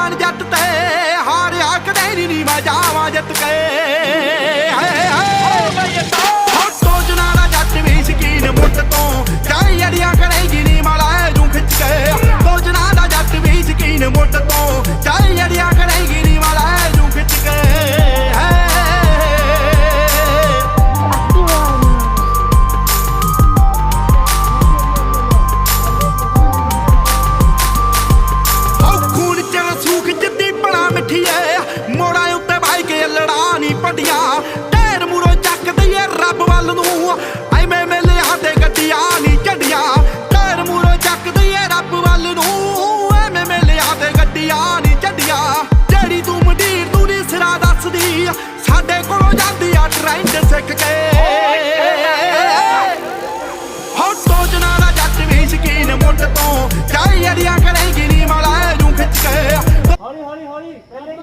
ਜਾਣ ਜੱਟ ਤੇ ਹਾਰਿਆ ਕਦੇ ਨੀ ਮੈਂ ਜਾਵਾਂ ਜਿੱਤ ਕੇ ਸੋਚਣਾ ਦਾ ਜੱਟ ਵੀ ਸ਼ਕੀਨ ਮੁੱਢ ਤੋਂ ਚਾਹੇ ਅੜੀਆਂ ਕਰੇਗੀ ਨੀ ਮਾਲਾ ਜੂ ਖਿੱਚ ਕੇ ਸੋਚਣਾ ਦਾ ਜੱਟ ਵੀ ਸ਼ਕੀਨ ਮੁੱਢ ਤੋਂ ਚਾਹੇ ਅੜੀਆਂ ਕਰੇਗੀ ਨੀ ਮਾਲਾ ਜੂ ਖਿੱਚ ਕੇ ਮੋੜਾਂ ਉੱਤੇ ਬਾਈ ਕੇ ਲੜਾ ਨੀ ਪੱਡੀਆਂ ਢੇਰ ਮੂਰੋਂ ਚੱਕ ਦਈਏ ਰੱਬ ਵੱਲ ਨੂੰ ਐਵੇਂ ਮੇਲਿਆਂ ਤੇ ਗੱਡੀਆਂ ਨੀ ਝੰਡੀਆਂ ਢੇਰ ਮੂਰੋਂ ਚੱਕ ਦਈਏ ਰੱਬ ਵੱਲ ਨੂੰ ਐਵੇਂ ਮੇਲਿਆਂ ਤੇ ਗੱਡੀਆਂ ਨੀ ਝੰਡੀਆਂ ਜਿਹੜੀ ਤੂੰ ਮੰਡੀਰ ਤੂੰ ਨੀ ਸਿਰਾ ਦੱਸਦੀ ਸਾਡੇ ਕੋਲੋਂ ਜਾਂਦੀ ਆ ਟ੍ਰੈਂਡ ਸਿੱਖ ਕੇ ਹੋ ਸੋਚਣਾ ਦਾ ਜੱਟ ਵੀ ਸ਼ਕੀਨ ਮੁੱਢ ਤੋਂ ਚਾਹੇ ਅੜੀਆਂ ਕਰੇਗੀ ਨੀ ਮਾਲਾ ਜੂ ਖਿੱਚ ਕੇ ਹੌਲੀ ਹੌਲੀ ਹੌਲੀ ਪਹਿਲੇ